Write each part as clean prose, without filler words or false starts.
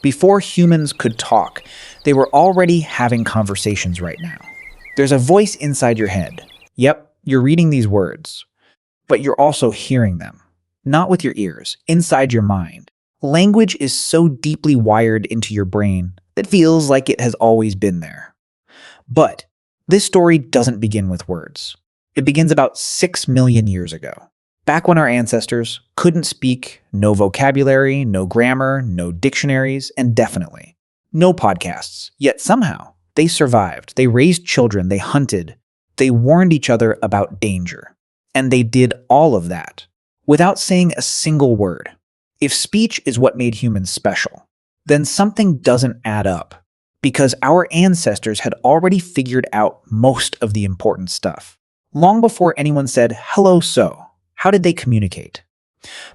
Before humans could talk, they were already having conversations right now. There's a voice inside your head. Yep, you're reading these words, but you're also hearing them. Not with your ears, inside your mind. Language is so deeply wired into your brain that feels like it has always been there. But this story doesn't begin with words. It begins about 6 million years ago. Back when our ancestors couldn't speak, no vocabulary, no grammar, no dictionaries, and definitely no podcasts. Yet somehow, they survived. They raised children, they hunted, they warned each other about danger. And they did all of that without saying a single word. If speech is what made humans special, then something doesn't add up, because our ancestors had already figured out most of the important stuff. Long before anyone said, "Hello, so." How did they communicate?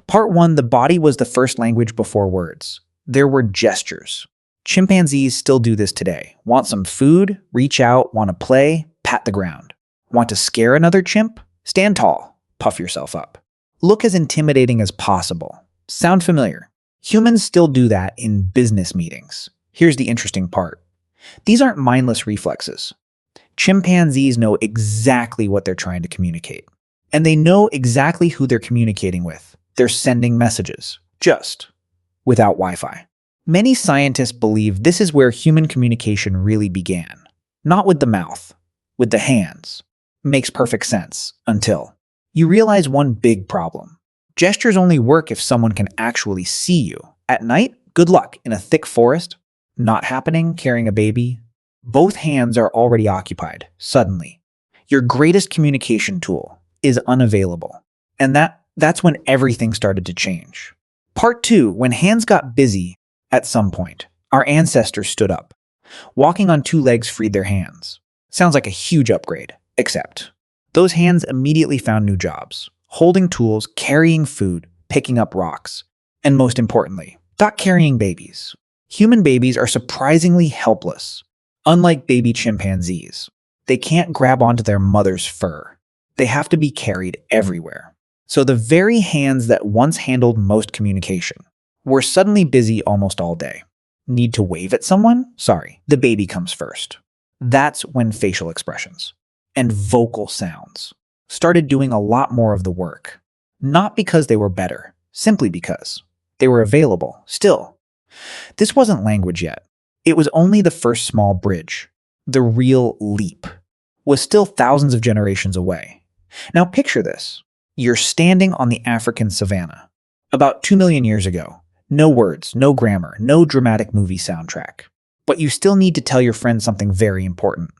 Part 1, the body was the first language before words. There were gestures. Chimpanzees still do this today. Want some food? Reach out. Want to play? Pat the ground. Want to scare another chimp? Stand tall. Puff yourself up. Look as intimidating as possible. Sound familiar? Humans still do that in business meetings. Here's the interesting part. These aren't mindless reflexes. Chimpanzees know exactly what they're trying to communicate. And they know exactly who they're communicating with. They're sending messages, just without Wi-Fi. Many scientists believe this is where human communication really began. Not with the mouth, with the hands. Makes perfect sense, until you realize one big problem. Gestures only work if someone can actually see you. At night, good luck. In a thick forest, not happening, carrying a baby. Both hands are already occupied, suddenly. Your greatest communication tool is unavailable. And that's when everything started to change. Part 2, when hands got busy at some point, our ancestors stood up. Walking on 2 legs freed their hands. Sounds like a huge upgrade, except those hands immediately found new jobs. Holding tools, carrying food, picking up rocks, and most importantly, not carrying babies. Human babies are surprisingly helpless. Unlike baby chimpanzees, they can't grab onto their mother's fur. They have to be carried everywhere. So the very hands that once handled most communication were suddenly busy almost all day. Need to wave at someone? Sorry, the baby comes first. That's when facial expressions and vocal sounds started doing a lot more of the work. Not because they were better, simply because they were available still. This wasn't language yet. It was only the first small bridge. The real leap was still thousands of generations away. Now picture this. You're standing on the African savanna. About 2 million years ago. No words, no grammar, no dramatic movie soundtrack. But you still need to tell your friend something very important.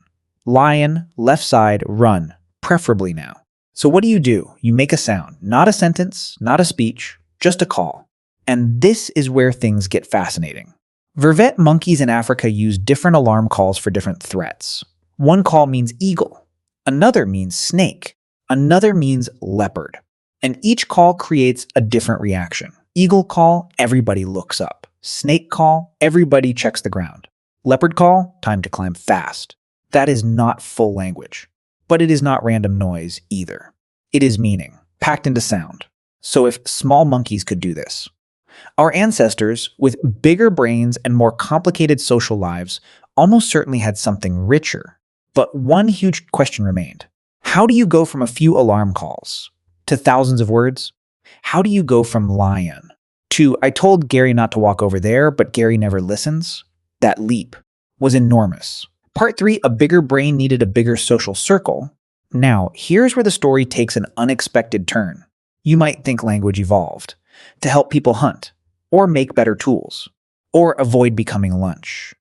Lion, left side, run. Preferably now. So what do? You make a sound. Not a sentence, not a speech, just a call. And this is where things get fascinating. Vervet monkeys in Africa use different alarm calls for different threats. One call means eagle. Another means snake. Another means leopard. And each call creates a different reaction. Eagle call, everybody looks up. Snake call, everybody checks the ground. Leopard call, time to climb fast. That is not full language. But it is not random noise either. It is meaning, packed into sound. So if small monkeys could do this, our ancestors, with bigger brains and more complicated social lives, almost certainly had something richer. But one huge question remained. How do you go from a few alarm calls to thousands of words? How do you go from lion to "I told Gary not to walk over there, but Gary never listens"? That leap was enormous. Part 3, a bigger brain needed a bigger social circle. Now, here's where the story takes an unexpected turn. You might think language evolved to help people hunt, or make better tools, or avoid becoming lunch.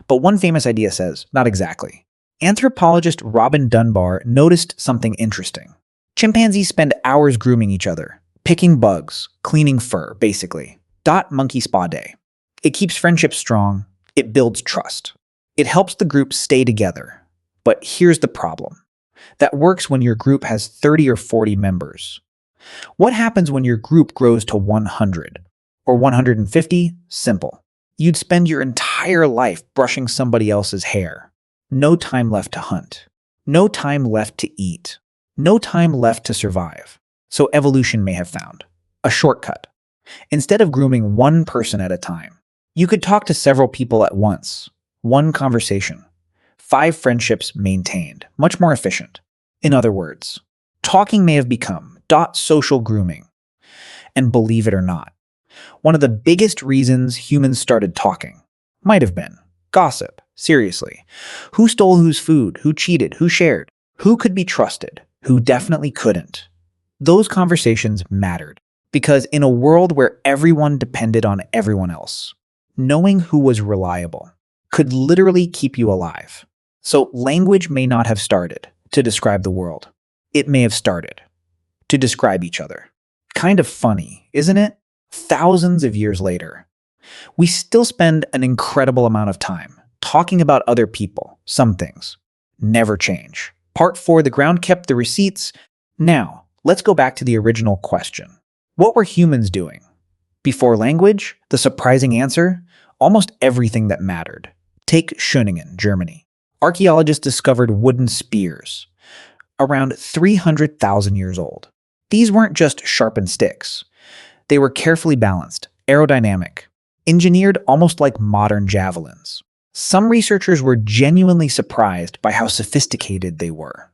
But one famous idea says, not exactly. Anthropologist Robin Dunbar noticed something interesting. Chimpanzees spend hours grooming each other, picking bugs, cleaning fur, basically. Monkey spa day. It keeps friendships strong. It builds trust. It helps the group stay together. But here's the problem. That works when your group has 30 or 40 members. What happens when your group grows to 100 or 150? Simple. You'd spend your entire life brushing somebody else's hair. No time left to hunt. No time left to eat. No time left to survive. So evolution may have found a shortcut. Instead of grooming one person at a time, You could talk to several people at once. One conversation. 5 friendships maintained. Much more efficient. In other words, talking may have become social grooming. And believe it or not, one of the biggest reasons humans started talking might have been gossip. Seriously. Who stole whose food? Who cheated? Who shared? Who could be trusted? Who definitely couldn't? Those conversations mattered because in a world where everyone depended on everyone else, knowing who was reliable could literally keep you alive. So language may not have started to describe the world. It may have started to describe each other. Kind of funny, isn't it? Thousands of years later, we still spend an incredible amount of time talking about other people. Some things never change. Part 4, the ground kept the receipts. Now, let's go back to the original question. What were humans doing? Before language, the surprising answer, almost everything that mattered. Take Schöningen, Germany. Archaeologists discovered wooden spears, around 300,000 years old. These weren't just sharpened sticks. They were carefully balanced, aerodynamic, engineered almost like modern javelins. Some researchers were genuinely surprised by how sophisticated they were.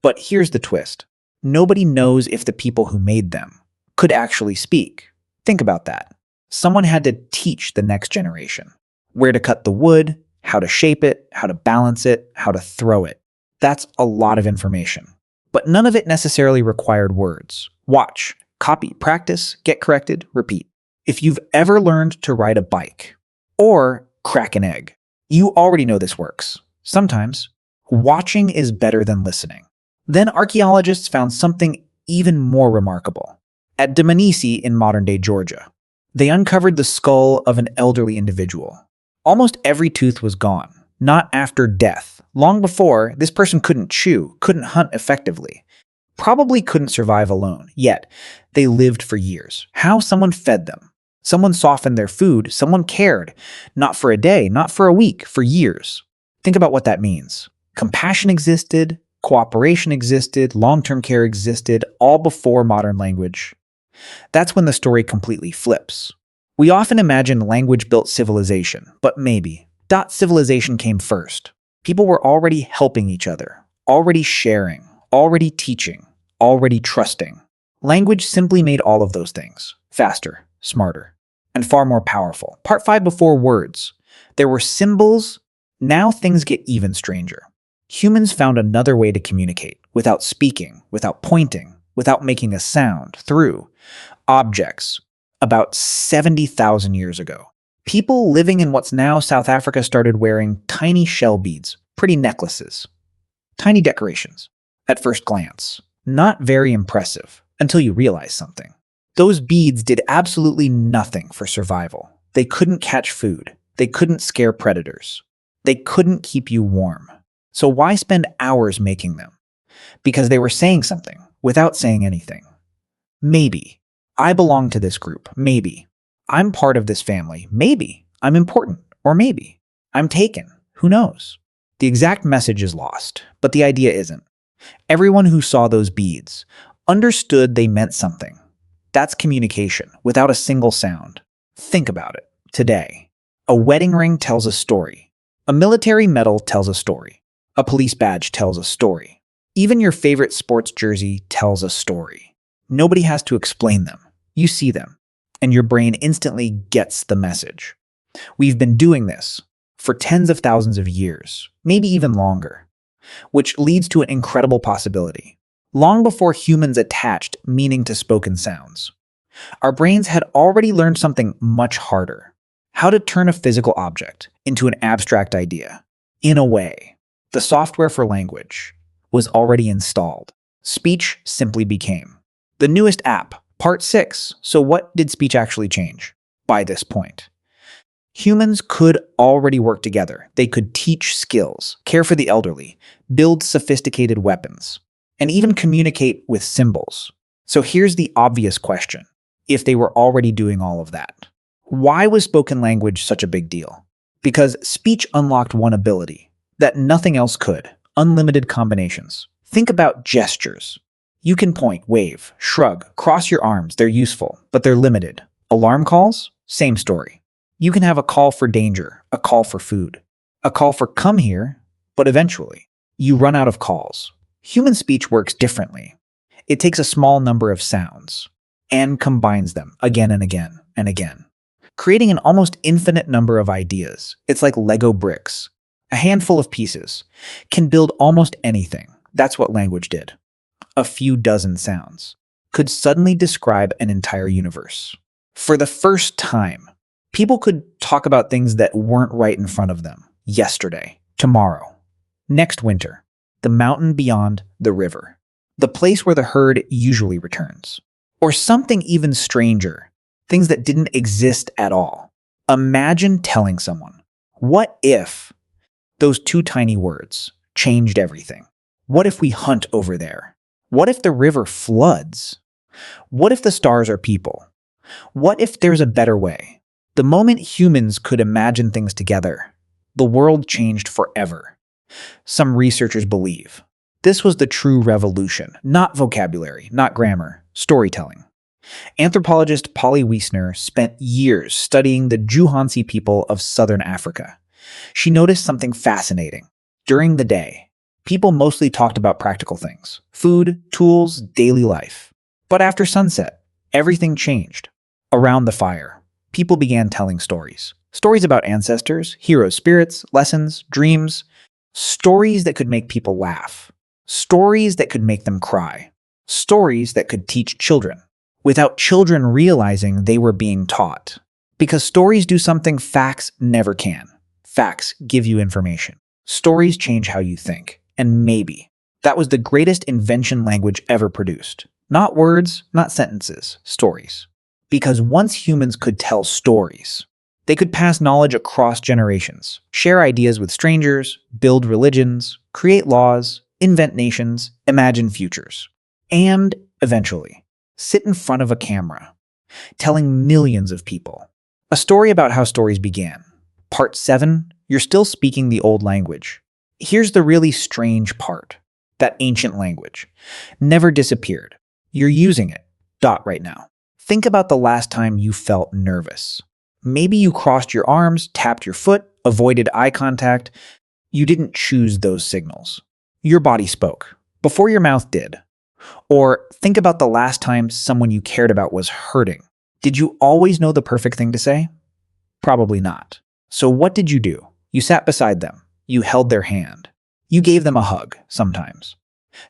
But here's the twist. Nobody knows if the people who made them could actually speak. Think about that. Someone had to teach the next generation where to cut the wood, how to shape it, how to balance it, how to throw it. That's a lot of information. But none of it necessarily required words. Watch, copy, practice, get corrected, repeat. If you've ever learned to ride a bike or crack an egg, you already know this works. Sometimes, watching is better than listening. Then archaeologists found something even more remarkable. At Dmanisi in modern-day Georgia, they uncovered the skull of an elderly individual. Almost every tooth was gone, not after death. Long before, this person couldn't chew, couldn't hunt effectively, probably couldn't survive alone, yet they lived for years. How? Someone fed them. Someone softened their food. Someone cared. Not for a day, not for a week, for years. Think about what that means. Compassion existed, cooperation existed, long-term care existed, all before modern language. That's when the story completely flips. We often imagine language built civilization, but maybe. Civilization came first. People were already helping each other, already sharing, already teaching, already trusting. Language simply made all of those things faster, smarter, and far more powerful. Part 5, before words. There were symbols. Now things get even stranger. Humans found another way to communicate, without speaking, without pointing, without making a sound, through objects. About 70,000 years ago, people living in what's now South Africa started wearing tiny shell beads, pretty necklaces, tiny decorations. At first glance, not very impressive until you realize something. Those beads did absolutely nothing for survival. They couldn't catch food. They couldn't scare predators. They couldn't keep you warm. So why spend hours making them? Because they were saying something without saying anything. Maybe I belong to this group. Maybe I'm part of this family. Maybe I'm important. Or maybe I'm taken. Who knows? The exact message is lost, but the idea isn't. Everyone who saw those beads understood they meant something. That's communication without a single sound. Think about it. Today, a wedding ring tells a story. A military medal tells a story. A police badge tells a story. Even your favorite sports jersey tells a story. Nobody has to explain them. You see them, and your brain instantly gets the message. We've been doing this for tens of thousands of years, maybe even longer, which leads to an incredible possibility. Long before humans attached meaning to spoken sounds, our brains had already learned something much harder: how to turn a physical object into an abstract idea. In a way, the software for language was already installed. Speech simply became the newest app. Part 6. So what did speech actually change? By this point, humans could already work together. They could teach skills, care for the elderly, build sophisticated weapons, and even communicate with symbols. So here's the obvious question. If they were already doing all of that, why was spoken language such a big deal? Because speech unlocked one ability that nothing else could: unlimited combinations. Think about gestures. You can point, wave, shrug, cross your arms. They're useful, but they're limited. Alarm calls? Same story. You can have a call for danger, a call for food, a call for come here, but eventually, you run out of calls. Human speech works differently. It takes a small number of sounds and combines them again and again and again, creating an almost infinite number of ideas. It's like Lego bricks. A handful of pieces can build almost anything. That's what language did. A few dozen sounds could suddenly describe an entire universe. For the first time, people could talk about things that weren't right in front of them. Yesterday, tomorrow, next winter, the mountain beyond the river, the place where the herd usually returns. Or something even stranger, things that didn't exist at all. Imagine telling someone, what if those two tiny words changed everything? What if we hunt over there? What if the river floods? What if the stars are people? What if there's a better way? The moment humans could imagine things together, the world changed forever. Some researchers believe this was the true revolution, not vocabulary, not grammar, storytelling. Anthropologist Polly Wiesner spent years studying the Juhansi people of southern Africa. She noticed something fascinating. During the day, people mostly talked about practical things, food, tools, daily life. But after sunset, everything changed. Around the fire, people began telling stories. Stories about ancestors, hero spirits, lessons, dreams. Stories that could make people laugh. Stories that could make them cry. Stories that could teach children, without children realizing they were being taught. Because stories do something facts never can. Facts give you information. Stories change how you think. And maybe that was the greatest invention language ever produced. Not words, not sentences, stories. Because once humans could tell stories, they could pass knowledge across generations, share ideas with strangers, build religions, create laws, invent nations, imagine futures. And eventually, sit in front of a camera, telling millions of people. A story about how stories began. Part 7, you're still speaking the old language. Here's the really strange part. That ancient language never disappeared. You're using it. Right now. Think about the last time you felt nervous. Maybe you crossed your arms, tapped your foot, avoided eye contact. You didn't choose those signals. Your body spoke, before your mouth did. Or think about the last time someone you cared about was hurting. Did you always know the perfect thing to say? Probably not. So what did you do? You sat beside them. You held their hand. You gave them a hug, sometimes.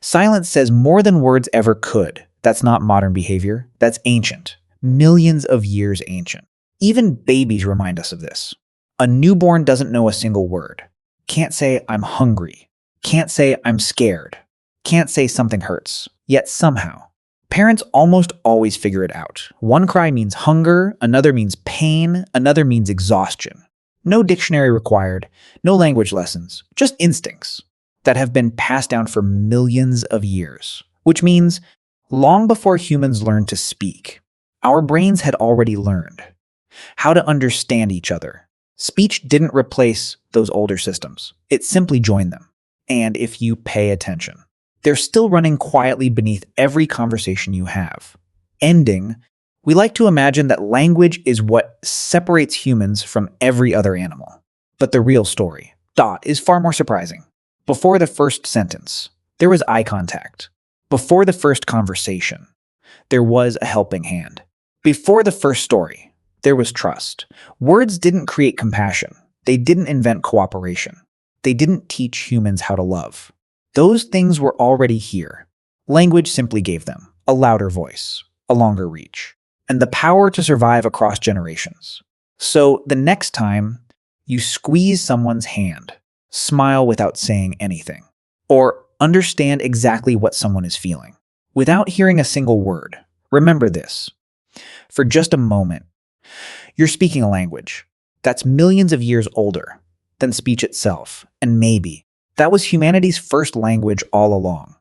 Silence says more than words ever could. That's not modern behavior. That's ancient. Millions of years ancient. Even babies remind us of this. A newborn doesn't know a single word. Can't say, I'm hungry. Can't say, I'm scared. Can't say something hurts. Yet somehow, parents almost always figure it out. One cry means hunger, another means pain, another means exhaustion. No dictionary required, no language lessons, just instincts that have been passed down for millions of years. Which means, long before humans learned to speak, our brains had already learned how to understand each other. Speech didn't replace those older systems. It simply joined them. And if you pay attention, they're still running quietly beneath every conversation you have. Ending, we like to imagine that language is what separates humans from every other animal. But the real story, is far more surprising. Before the first sentence, there was eye contact. Before the first conversation, there was a helping hand. Before the first story, there was trust. Words didn't create compassion. They didn't invent cooperation. They didn't teach humans how to love. Those things were already here. Language simply gave them a louder voice, a longer reach, and the power to survive across generations. So the next time you squeeze someone's hand, smile without saying anything, or understand exactly what someone is feeling, without hearing a single word, remember this. For just a moment, you're speaking a language that's millions of years older than speech itself, and maybe that was humanity's first language all along.